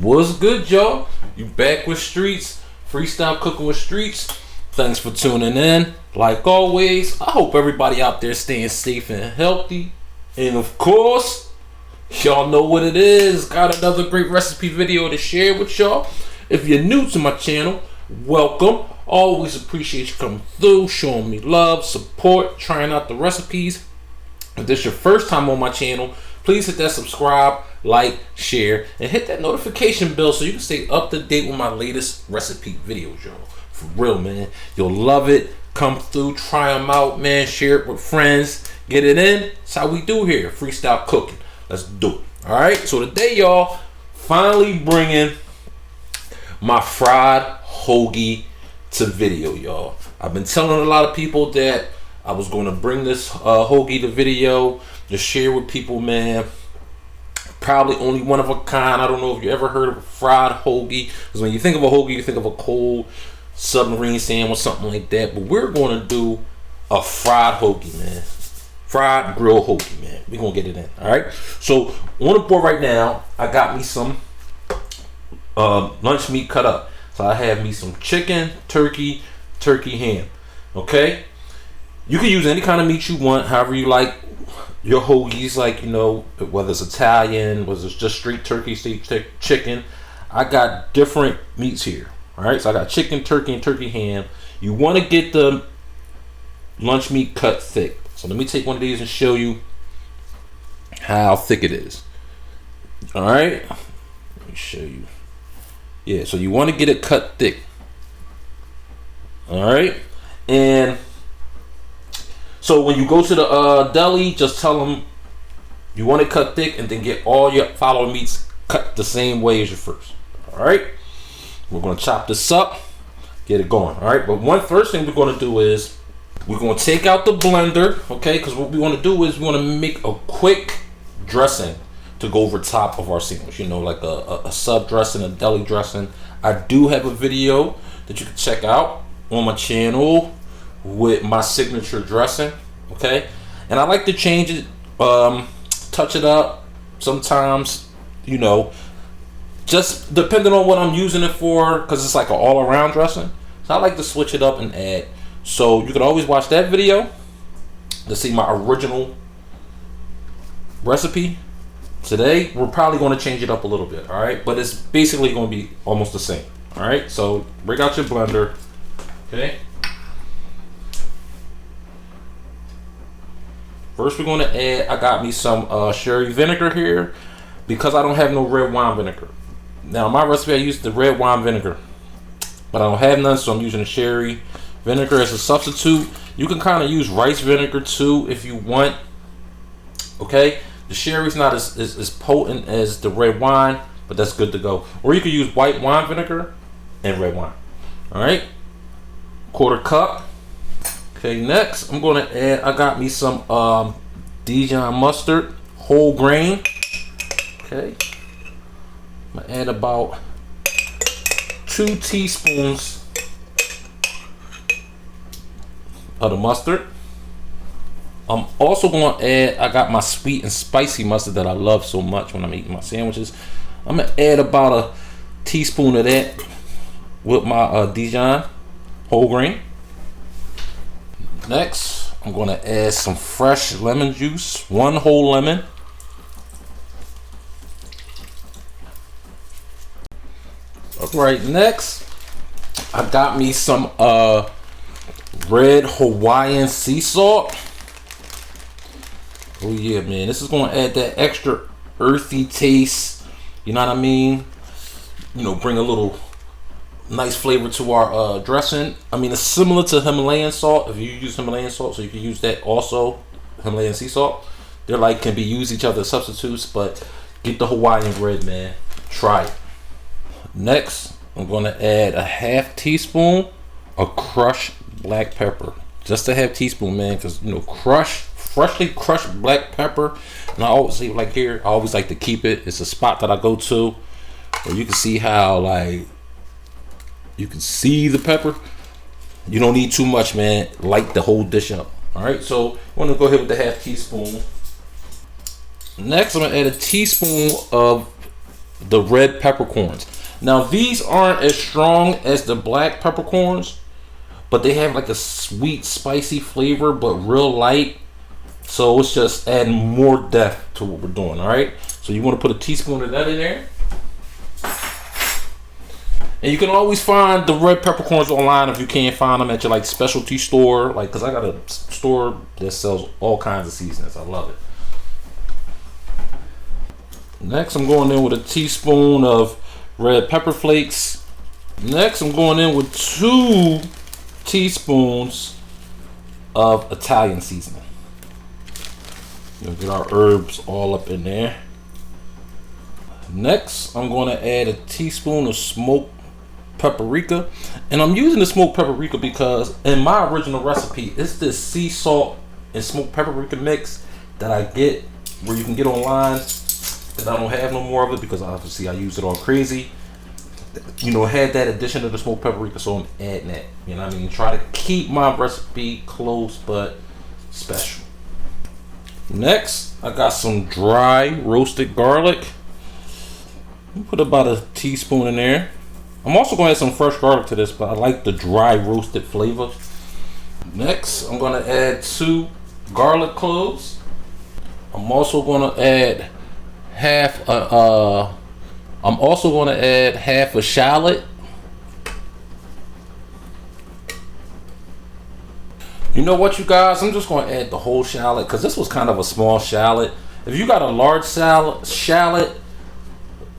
What's good, y'all? You back with Streets, freestyle cooking with Streets. Thanks for tuning in. Like always, I hope everybody out there staying safe and healthy. And of course, y'all know what it is. Got another great recipe video to share with y'all. If you're new to my channel, welcome. Always appreciate you coming through, showing me love, support, trying out the recipes. If this is your first time on my channel, please hit that subscribe, like, share, and hit that notification bell so you can stay up to date with my latest recipe videos, y'all. For real, man. You'll love it. Come through, try them out, man. Share it with friends. Get it in. That's how we do here. Freestyle cooking. Let's do it. All right. So today, y'all, finally bringing my fried hoagie to video, y'all. I've been telling a lot of people that I was going to bring this hoagie to video to share with people, man. Probably only one of a kind. I don't know if you ever heard of a fried hoagie, because when you think of a hoagie, you think of a cold submarine sandwich, something like that. But we're going to do a fried hoagie, man. Fried grilled hoagie, man. We're going to get it in. All right. So on the board right now, I got me some lunch meat cut up. So I have me some chicken, turkey ham. Okay. You can use any kind of meat you want, however you like your hoagies, like, you know, whether it's Italian, whether it's just straight turkey, steak, chicken. I got different meats here. All right, so I got chicken, turkey, and turkey ham. You want to get the lunch meat cut thick. So let me take one of these and show you how thick it is. All right, let me show you. Yeah, so you want to get it cut thick. All right, and so when you go to the deli, just tell them you want it cut thick, and then get all your follow meats cut the same way as your first. All right, we're going to chop this up, get it going. All right, but first thing we're going to do is we're going to take out the blender, okay? Because what we want to do is we want to make a quick dressing to go over top of our sandwich. You know, like a sub dressing, a deli dressing. I do have a video that you can check out on my channel with my signature dressing, okay? And I like to change it, touch it up sometimes, you know, just depending on what I'm using it for, because it's like an all-around dressing. So I like to switch it up and add. So you can always watch that video to see my original recipe. Today we're probably going to change it up a little bit, all right? But it's basically going to be almost the same, all right? So break out your blender, okay? First, we're going to add, I got me some sherry vinegar here because I don't have no red wine vinegar. Now, my recipe, I used the red wine vinegar, but I don't have none, so I'm using the sherry vinegar as a substitute. You can kind of use rice vinegar too if you want, okay? The sherry's not as potent as the red wine, but that's good to go. Or you can use white wine vinegar and red wine, all right? Quarter cup. Okay, next I'm going to add, I got me some Dijon mustard, whole grain. Okay, I'm going to add about 2 teaspoons of the mustard. I'm also going to add, I got my sweet and spicy mustard that I love so much when I'm eating my sandwiches. I'm going to add about a teaspoon of that with my Dijon whole grain. Next, I'm going to add some fresh lemon juice, 1 whole lemon. Alright, next, I got me some red Hawaiian sea salt. Oh yeah, man, this is going to add that extra earthy taste, you know what I mean? You know, bring a little nice flavor to our dressing. I mean, it's similar to Himalayan salt. If you use Himalayan salt, so you can use that also, Himalayan sea salt. They're like, can be used each other as substitutes, but get the Hawaiian red, man. Try it. Next, I'm going to add a ½ teaspoon of crushed black pepper. Just a ½ teaspoon, man, because, you know, freshly crushed black pepper. And I always say, like here, I always like to keep it. It's a spot that I go to where you can see how, like, you can see the pepper. You don't need too much, man. Light the whole dish up. All right, so I'm gonna go ahead with the ½ teaspoon. Next, I'm gonna add a teaspoon of the red peppercorns. Now these aren't as strong as the black peppercorns, but they have like a sweet, spicy flavor, but real light. So it's just adding more depth to what we're doing. All right. So you want to put a teaspoon of that in there. And you can always find the red peppercorns online if you can't find them at your like specialty store. Like, cause I got a store that sells all kinds of seasonings. I love it. Next, I'm going in with a teaspoon of red pepper flakes. Next, I'm going in with 2 teaspoons of Italian seasoning. You'll get our herbs all up in there. Next, I'm going to add a teaspoon of smoked paprika, and I'm using the smoked paprika because in my original recipe, it's this sea salt and smoked paprika mix that I get where you can get online. That I don't have no more of it because obviously I use it all crazy. You know, had that addition of the smoked paprika, so I'm adding that. You know what I mean? Try to keep my recipe close but special. Next, I got some dry roasted garlic. Put about a teaspoon in there. I'm also going to add some fresh garlic to this, but I like the dry roasted flavor. Next, I'm going to add 2 garlic cloves. I'm also going to add half a shallot. You know what, you guys? I'm just going to add the whole shallot because this was kind of a small shallot. If you got a large shallot,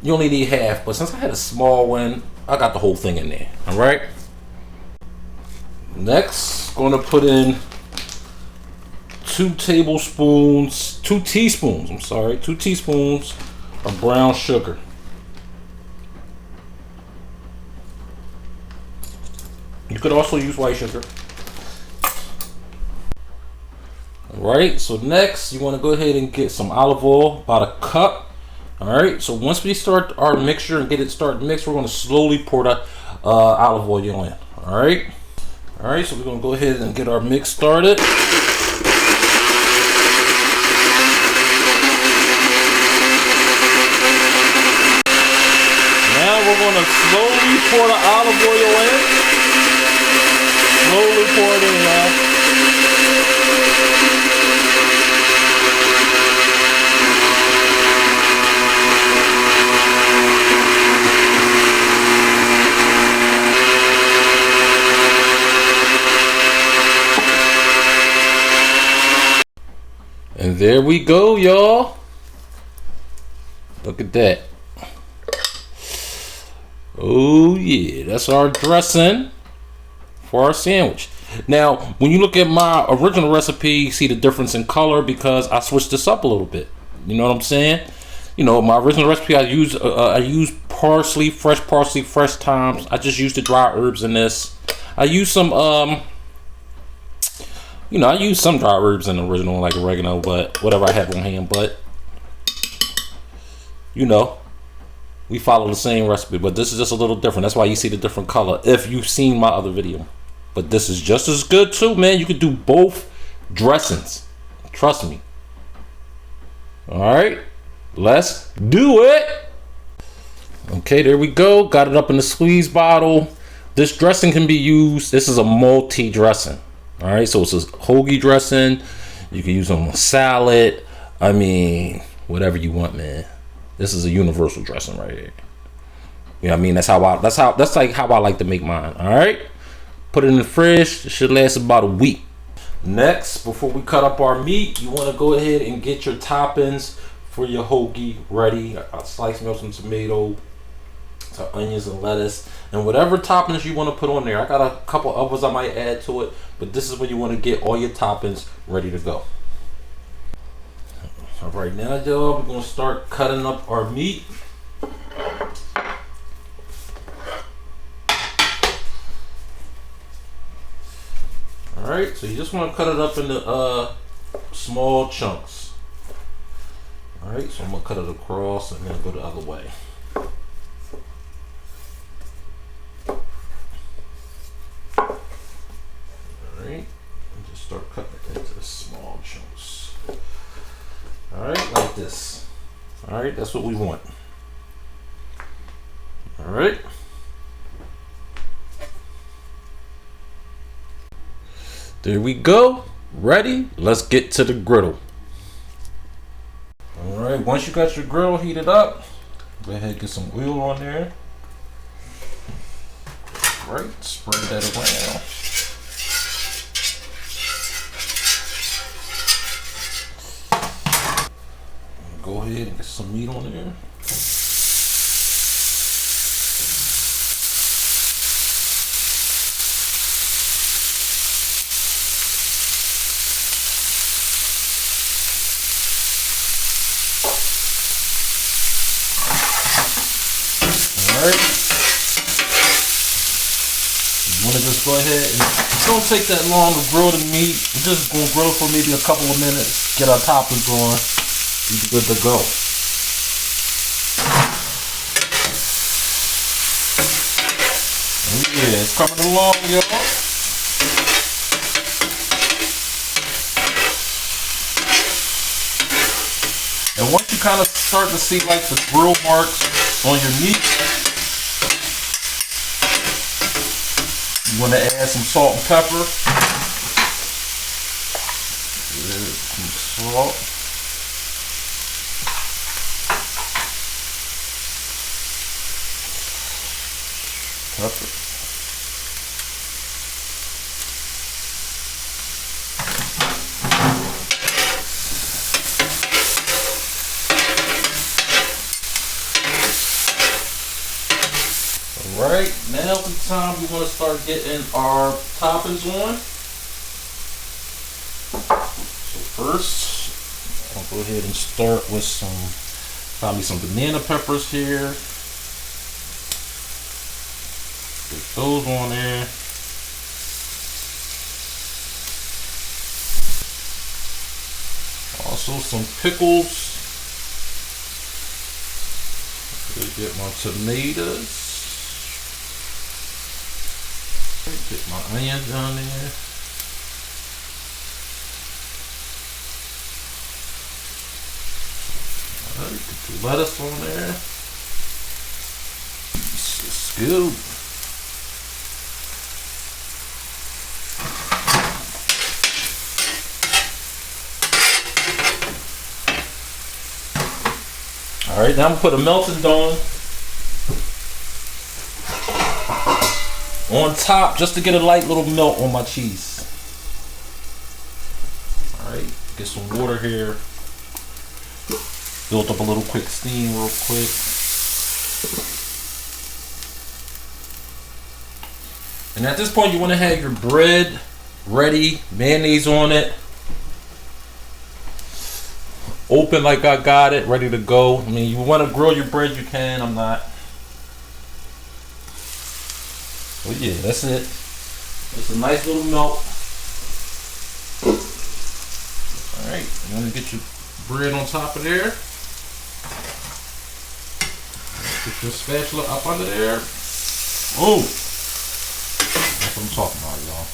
you only need half. But since I had a small one, I got the whole thing in there. All right. Next, going to put in 2 teaspoons of brown sugar. You could also use white sugar. Alright, so next you want to go ahead and get some olive oil, about a cup. Alright, so once we start our mixture and get it started mixed, we're going to slowly pour the olive oil in. Alright, so we're going to go ahead and get our mix started. We're going to slowly pour the olive oil in. Slowly pour it in, y'all. And there we go, y'all. Look at that. Oh yeah, that's our dressing for our sandwich. Now, when you look at my original recipe, you see the difference in color because I switched this up a little bit. You know what I'm saying? You know, my original recipe, I use parsley, fresh thyme. I just used the dry herbs in this. I use some I use some dry herbs in the original, like oregano, but whatever I have on hand. But you know, we follow the same recipe, but this is just a little different. That's why you see the different color if you've seen my other video. But this is just as good too, man. You could do both dressings. Trust me. Alright, let's do it. Okay, there we go. Got it up in the squeeze bottle. This dressing can be used. This is a multi dressing. Alright, so it's a hoagie dressing. You can use it on a salad. I mean, whatever you want, man. This is a universal dressing right here. You know what I mean? That's like how I like to make mine. All right. Put it in the fridge. It should last about a week. Next, before we cut up our meat, you want to go ahead and get your toppings for your hoagie ready. I slice me up some tomato, some onions and lettuce, and whatever toppings you want to put on there. I got a couple others I might add to it, but this is when you want to get all your toppings ready to go. All right, now y'all, we're gonna start cutting up our meat. All right, so you just want to cut it up into small chunks. All right, so I'm gonna cut it across and then go the other way. All right, and just start cutting it into small chunks. All right, like this. All right, that's what we want. right. There we go. Ready? Let's get to the griddle. All right. Once you got your griddle heated up, go ahead and get some oil on there. All right. Spread that around. Go ahead and get some meat on there. Alright. You want to just go ahead and it don't take that long to grill the meat. We're just going to grill for maybe a couple of minutes. Get our toppings on. Be good to go. Oh yeah, it's coming along, y'all. And once you kind of start to see like the grill marks on your meat, you want to add some salt and pepper. Some salt. Pepper. Alright, now the time we want to start getting our toppings on. So first, I'll go ahead and start with probably some banana peppers here. Get those on there. Also some pickles. Get my tomatoes. Get my onions down there. Alright, get the lettuce on there. It's good. Alright, now I'm gonna put a melting dome on top just to get a light little melt on my cheese. Alright, get some water here. Build up a little quick steam real quick. And at this point you want to have your bread ready, mayonnaise on it. Open like I got it, ready to go. I mean, you want to grill your bread, you can. I'm not. Oh yeah, that's it. It's a nice little melt. Alright, you want to get your bread on top of there. Get your spatula up under there. Oh! That's what I'm talking about, y'all.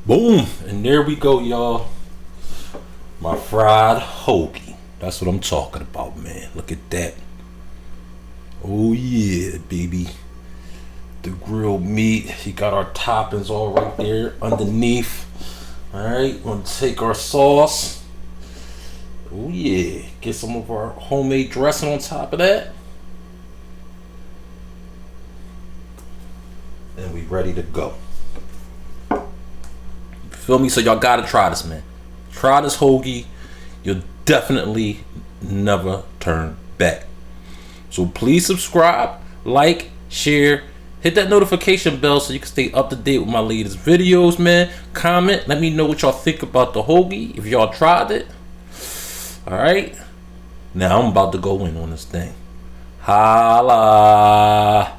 Boom! And there we go, y'all. My fried hoagie. That's what I'm talking about, man. Look at that. Oh yeah, baby. The grilled meat. You got our toppings all right there underneath. Alright, we're gonna take our sauce. Oh yeah. Get some of our homemade dressing on top of that. And we ready to go. Feel me? So y'all gotta try this, man. Try this hoagie. You'll definitely never turn back. So please subscribe, like, share, hit that notification bell so you can stay up to date with my latest videos, man. Comment, let me know what y'all think about the hoagie, if y'all tried it. Alright. Now I'm about to go in on this thing. Holla.